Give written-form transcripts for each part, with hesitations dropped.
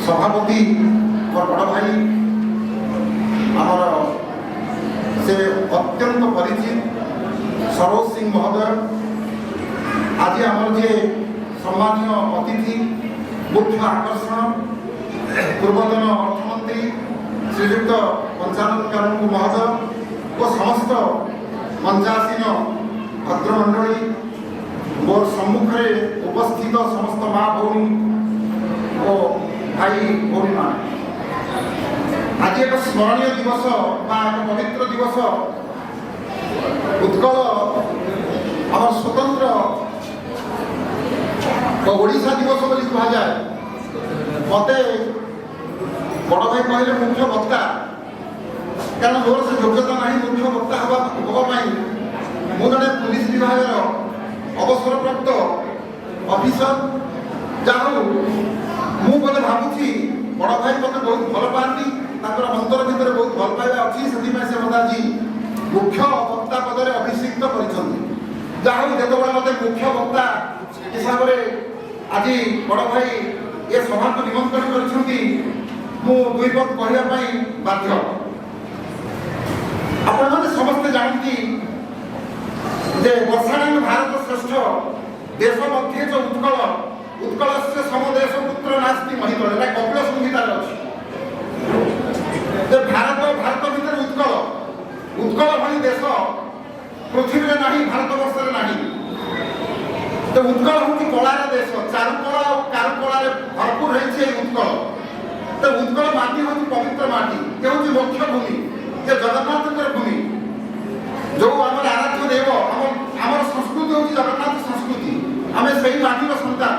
सभापति मोर बड़ भाई आमर से अत्यंत परिचित सरोज सिंह महोदय आज आमर जे सम्मानीय अतिथि मुख्य आकर्षण पूर्वतन अर्थमंत्री श्रीयुक्त पंचानंद कानून महोदय और समस्त मंचासीन भद्रमंडली मोर सम्मुखें उपस्थित समस्त माँ भौणी और भाई भौणी मान आज एक स्मरणीय दिवस एक पवित्र दिवस उत्कल आम स्वतंत्र ओडिशा दिवस बोली कह जाए मत बड़ भाई कहले मुख्य वक्ता कारण मोर से योग्यता ना मुख्य वक्ता हाँपाई मुझे पुलिस विभाग अवसरप्राप्त अफिसर जहाँ मुझे भावुची बड़ भाई मत बहुत भल पाती अंतर भितर बहुत भल पाइबा अच्छी से मत आज मुख्य वक्ता पदर अभिषिक्त कर मत मुख्य वक्ता हिसाब से आज बड़ भाई ये सभा को निमंत्रण कर दुई पद कहवाई बाध्य आपण मैंने समस्ते जानती जे वर्षाणान भारत श्रेष्ठ देश मध्य जो उत्कल उत्कल से समदेश पुत्र नास्ति महिला एटा कपिल संहितार अच्छी भारत भारत भितर उत्कल उत्कल भली देश पृथ्वी में नहीं भारत वर्ष नहीं तो उत्कल हूँ कलार देश चारुकला और कारुकला भरपूर है उत्कल तो उत्कल माटी हूँ पवित्र माटी ये हूँ मुख्य भूमि ये जगन्नाथ भूमि जो आम आराध्य देव आम संस्कृति हूँ जगन्नाथ संस्कृति आम से माटीर सन्तान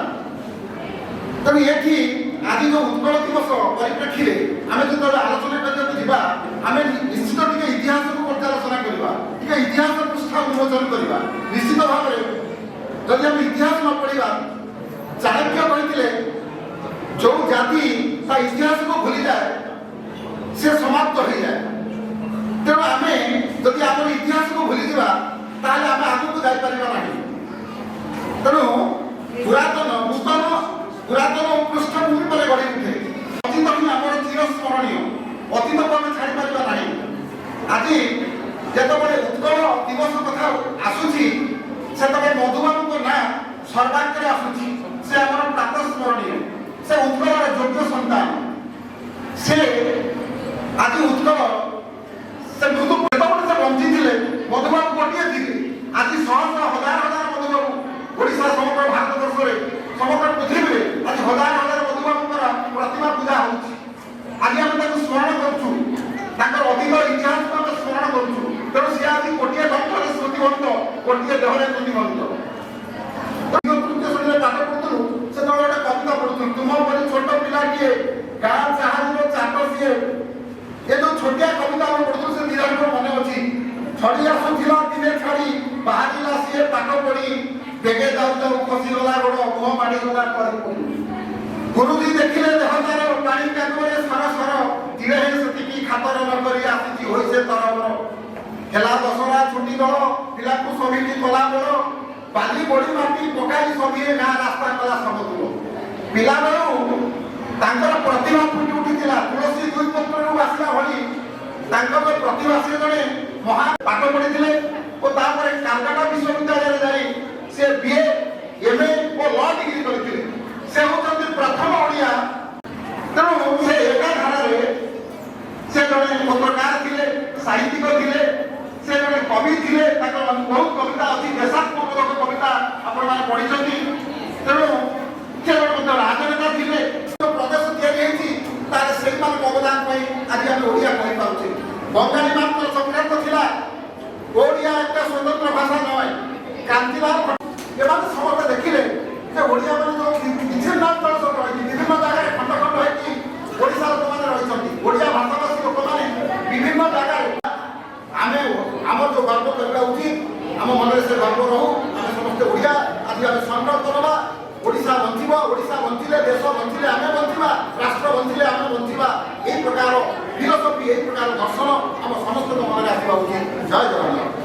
तेणु ये आज जो उत्कल दिवस परिप्रेक्षी आम जो आलोचना करने आम निश्चित टे इतिहास को पर्यालोचना करवा इतिहास पृष्ठा उन्मोचन करवा निश्चित भाव में जदि हम इतिहास न पढ़ा चाणक्य कहते जो जाति इतिहास को भूली जाए से समाप्त हो जाए तेणु आम जदि आम इतिहास को भूली जावा ताले आम आगू जापर ना तेणु पुरातन नूतन पुरातन पृष्ठभूमि पर गढ़ी उठे अतीत ही आम चिरस्मरणीय अतीत को आम छाड़ी पार ना आज जिते उत्कल दिवस कथा आसूची से मधुबाबू ना सर्वाग्रे आसूची से आम प्रातस्मरणीय से उत्कल योग्य सन्तान से आज उत्कल से मृत्यु से बंची थे मधुबाबू गोटे थी आज शह शह हजार हजार मधुबाबू ओडिशा समग्र भारत वर्ष में समग्र पृथ्वी में आज हजार हजार मधुबाबूर प्रतिमा पूजा हो आज आम स्मरण करूँ अतीत इतिहास को आम स्मरण करूँ तेणु सी आज गोटे कंठर स्मृतिवंत गोटे देहरे स्मृतिवंत तृतीय श्रेणी पाठ पढ़ुलु से गोटे कविता पढ़ुलु तुम परी छोट पिलाटिए गाँ चाहार चाट सीए ये जो छोटिया कविता आम पढ़ुलु से निराश मन अच्छी छड़ी आसुला दिने छाड़ी बाहर सीए पाठ पढ़ी बेगे जाऊ जाऊ खसीगला गोड़ मुह माड़ीगला गुरुजी देखिले देहतार पानी कादुए सर सर धीरे से खातर नक आसी होइसे तरबर खेला दशहरा छुट्टी दल पिला सभी कला बेल बाली बड़ी माटी पकाई सभी गाँ रास्ता कला सब पिला बेलू प्रतिभा फुटी उठी तुलसी दुई पत्र आसला भली प्रतिभा से जड़े महान पाठ पढ़ी और कालकाटा विश्वविद्यालय जाए से बीए एमए और लॉ डिग्री करते से होती प्रथम ओडिया तेणु से एका धारा से जड़े पत्रकार थे साहित्यिक थे से जड़े कवि थे बहुत कविता अच्छी देशात्मक कविता आपण पढ़ी तेणु से जड़े राजनेता थे प्रदेश या अवदान आज आम ओडिया कहीपे बंगाली मात्र संक्रांत थिला ओडिया एक स्वतंत्र भाषा नए क्रांतिलाल एम समस्त देखिले ओडिया जो विच्छिन्नांचल सब रही विभिन्न जगह खंड खंड होशा लोक मैंने रही ओडिया भाषाभाषी लोक मैंने विभिन्न जगह आम आम जो गर्व करवा उचित आम मन से गर्व रहू आम समस्ते ओडिया आज आम संकल्प नवा ओडिशा बंचिले देश बंचिले आम बंचा राष्ट्र बंचिले आम बंचा यही प्रकार फिलोसफी यही प्रकार दर्शन आम समस्त मन में आसवा उचित जय जगन्नाथ।